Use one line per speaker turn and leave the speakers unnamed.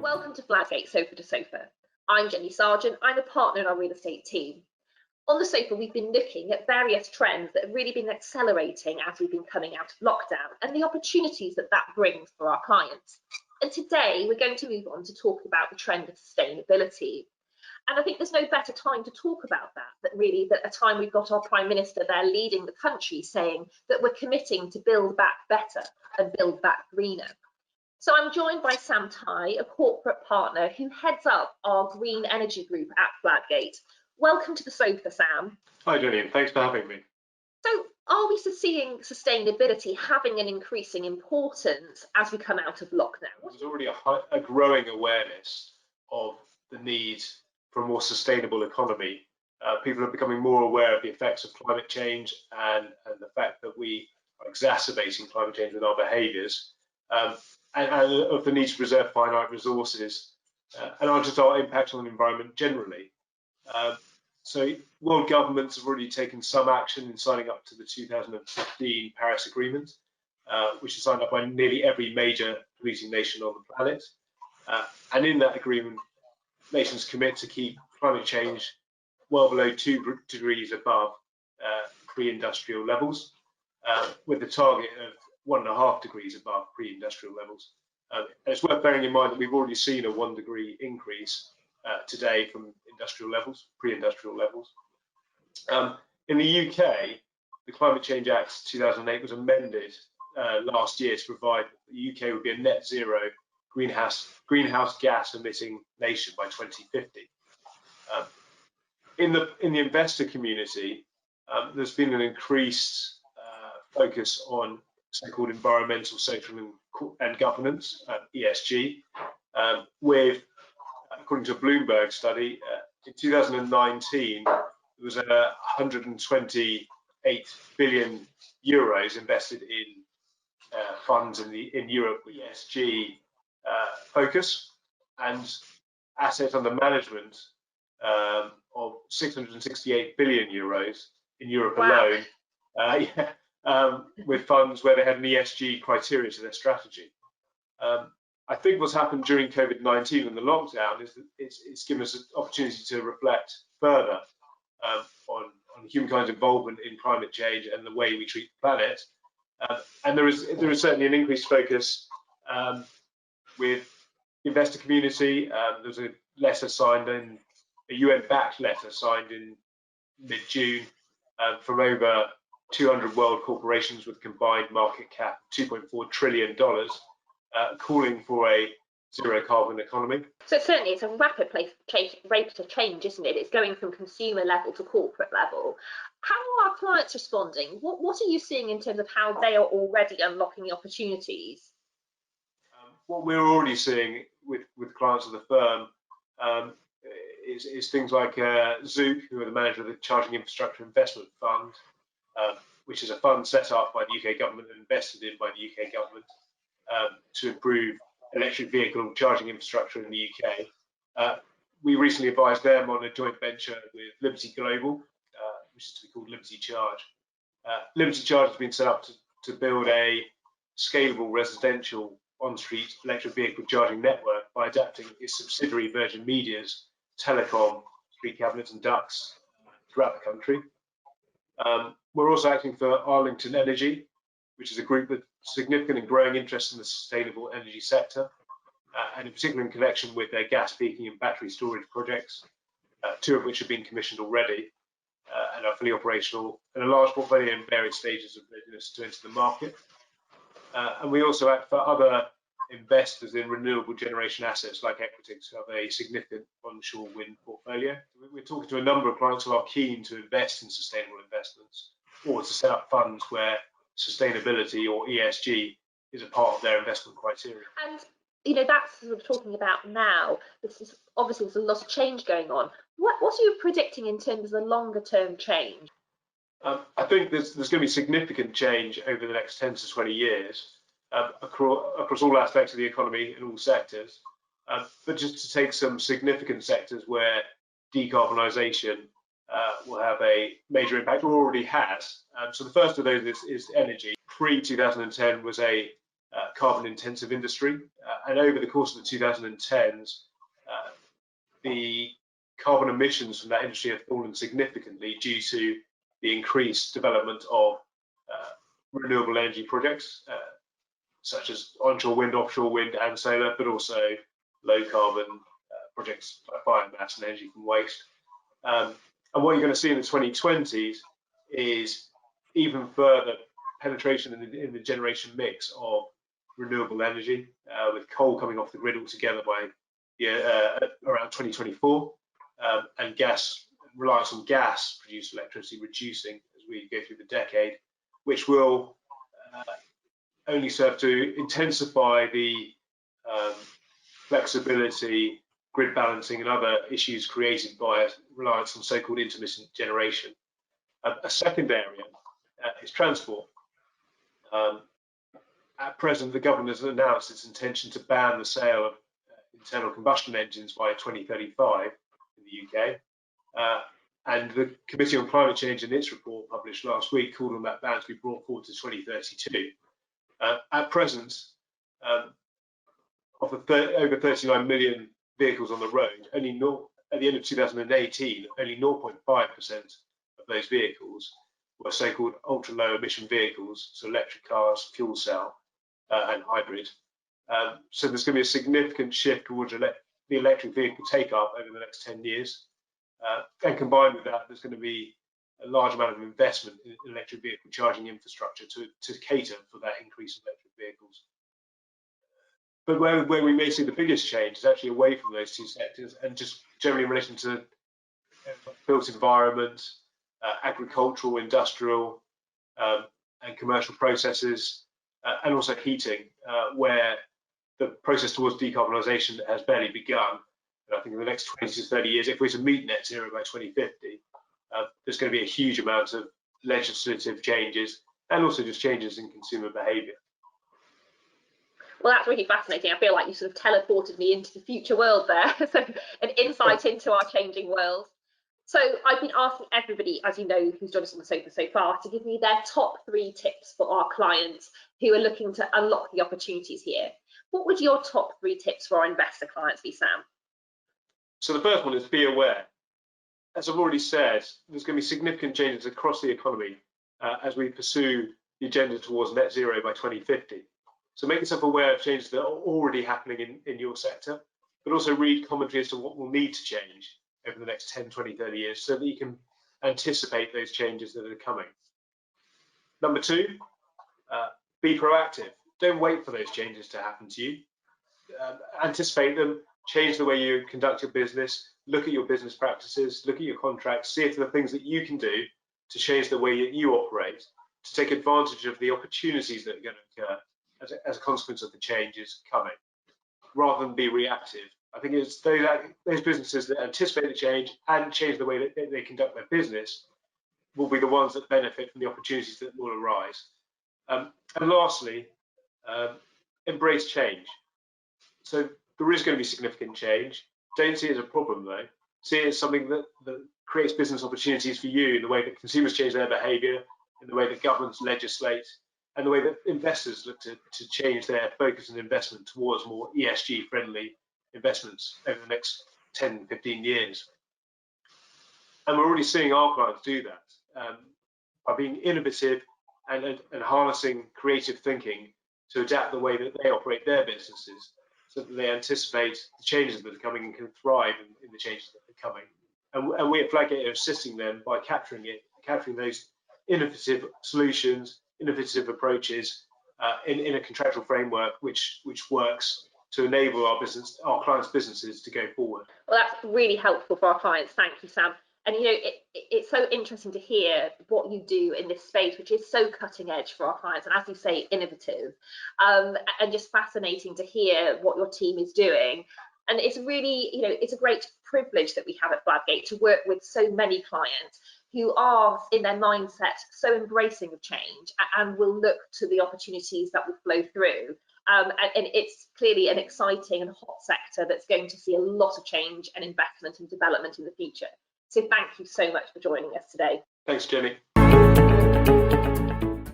Welcome to Fladgate Sofa to Sofa. I'm Jenny Sargeant. I'm a partner in our real estate team. On the sofa, we've been looking at various trends that have really been accelerating as we've been coming out of lockdown and the opportunities that that brings for our clients. And today we're going to move on to talk about the trend of sustainability. And I think there's no better time to talk about that really that a time we've got our Prime Minister there leading the country saying that we're committing to build back better and build back greener. So I'm joined by Sam Tye, a corporate partner who heads up our Green Energy Group at Fladgate. Welcome to the sofa, Sam.
Hi, Jenny, and thanks for having me.
So are we seeing sustainability having an increasing importance as we come out of lockdown?
There's already a growing awareness of the need for a more sustainable economy. People are becoming more aware of the effects of climate change and the fact that we are exacerbating climate change with our behaviours. And of the need to preserve finite resources and just our impact on the environment generally. So world governments have already taken some action in signing up to the 2015 Paris Agreement, which is signed up by nearly every major polluting nation on the planet. And in that agreement, nations commit to keep climate change well below 2 degrees above pre-industrial levels, with the target of 1.5 degrees above pre-industrial levels. And it's worth bearing in mind that we've already seen a 1 degree increase today from industrial levels, pre-industrial levels. In the UK, the Climate Change Act 2008 was amended last year to provide that the UK would be a net zero greenhouse gas emitting nation by 2050. In the investor community, there's been an increased focus on so-called environmental, social and governance, ESG, with, according to a Bloomberg study, in 2019, there was 128 billion euros invested in funds in Europe with ESG focus, and assets under management of 668 billion euros in Europe alone. With funds where they had an ESG criteria to their strategy. I think what's happened during COVID-19 and the lockdown is that it's given us an opportunity to reflect further on humankind's involvement in climate change and the way we treat the planet. And there is certainly an increased focus with the investor community. There's a letter signed in, a UN-backed letter signed in mid-June from over 200 world corporations with combined market cap of $2.4 trillion, calling for a zero carbon economy.
So certainly it's a rapid rate of change, isn't it? It's going from consumer level to corporate level. How are our clients responding? What are you seeing in terms of how they are already unlocking the opportunities?
What we're already seeing with clients of the firm is things like Zook, who are the manager of the Charging Infrastructure Investment Fund, which is a fund set up by the UK government and invested in by the UK government to improve electric vehicle charging infrastructure in the UK. We recently advised them on a joint venture with Liberty Global, which is to be called Liberty Charge. Liberty Charge has been set up to build a scalable residential on-street electric vehicle charging network by adapting its subsidiary Virgin Media's telecom, street cabinets and ducts throughout the country. We're also acting for Arlington Energy, which is a group with significant and growing interest in the sustainable energy sector, and in particular in connection with their gas peaking and battery storage projects, 2 of which have been commissioned already and are fully operational, and a large portfolio in various stages of readiness to enter the market. And we also act for other investors in renewable generation assets like Equitix, who have a significant onshore wind portfolio. We're talking to a number of clients who are keen to invest in sustainable investments or to set up funds where sustainability or ESG is a part of their investment criteria.
And that's what we're talking about now. This is obviously there's a lot of change going on. What are you predicting in terms of the longer term change?
I think there's going to be significant change over the next 10 to 20 years across all aspects of the economy in all sectors. But just to take some significant sectors where decarbonisation will have a major impact, or already has. So the first of those is energy. Pre-2010 was a carbon-intensive industry. And over the course of the 2010s, the carbon emissions from that industry have fallen significantly due to the increased development of renewable energy projects, such as onshore wind, offshore wind and solar, but also low carbon projects like biomass and energy from waste. And what you're going to see in the 2020s is even further penetration in the generation mix of renewable energy, with coal coming off the grid altogether by around 2024, and reliance on gas produced electricity reducing as we go through the decade, which will only serve to intensify the flexibility, grid balancing and other issues created by reliance on so-called intermittent generation. A second area is transport. At present, the government has announced its intention to ban the sale of internal combustion engines by 2035 in the UK. And the Committee on Climate Change in its report published last week called on that ban to be brought forward to 2032. At present, of the over 39 million vehicles on the road, only at the end of 2018, only 0.5% of those vehicles were so-called ultra-low emission vehicles, so electric cars, fuel cell, and hybrid. So there's going to be a significant shift towards the electric vehicle take-up over the next 10 years. And combined with that, there's going to be a large amount of investment in electric vehicle charging infrastructure to cater for that increase in electric vehicles. But where we may see the biggest change is actually away from those two sectors and just generally in relation to built environment, agricultural, industrial, and commercial processes, and also heating, where the process towards decarbonisation has barely begun. And I think in the next 20 to 30 years, if we're to meet net zero by 2050, there's going to be a huge amount of legislative changes and also just changes in consumer behaviour.
Well, that's really fascinating. I feel like you sort of teleported me into the future world there. So an insight into our changing world. So I've been asking everybody, as you know, who's joined us on the sofa so far, to give me their top 3 tips for our clients who are looking to unlock the opportunities here. What would your top 3 tips for our investor clients be, Sam?
So the first one is be aware. As I've already said, there's going to be significant changes across the economy as we pursue the agenda towards net zero by 2050. So make yourself aware of changes that are already happening in your sector, but also read commentary as to what will need to change over the next 10, 20, 30 years so that you can anticipate those changes that are coming. Number 2, be proactive. Don't wait for those changes to happen to you. Anticipate them, change the way you conduct your business, look at your business practices, look at your contracts, see if there are things that you can do to change the way that you operate, to take advantage of the opportunities that are going to occur as a consequence of the changes coming, rather than be reactive. I think it's those businesses that anticipate the change and change the way that they conduct their business will be the ones that benefit from the opportunities that will arise. And lastly, embrace change. So there is going to be significant change. Don't see it as a problem though. See it as something that creates business opportunities for you in the way that consumers change their behaviour, in the way that governments legislate, and the way that investors look to change their focus and investment towards more ESG friendly investments over the next 10, 15 years. And we're already seeing our clients do that by being innovative and harnessing creative thinking to adapt the way that they operate their businesses so that they anticipate the changes that are coming and can thrive in the changes that are coming. And we at Fladgate are assisting them by capturing those innovative solutions, innovative approaches in a contractual framework which works to enable our clients' businesses to go forward.
Well, that's really helpful for our clients. Thank you, Sam. And you know, it's so interesting to hear what you do in this space, which is so cutting edge for our clients, and as you say, innovative, and just fascinating to hear what your team is doing. And it's really, you know, it's a great privilege that we have at Fladgate to work with so many clients who are in their mindset so embracing of change and will look to the opportunities that will flow through. And it's clearly an exciting and hot sector that's going to see a lot of change and investment and development in the future. So thank you so much for joining us today.
Thanks, Jenny.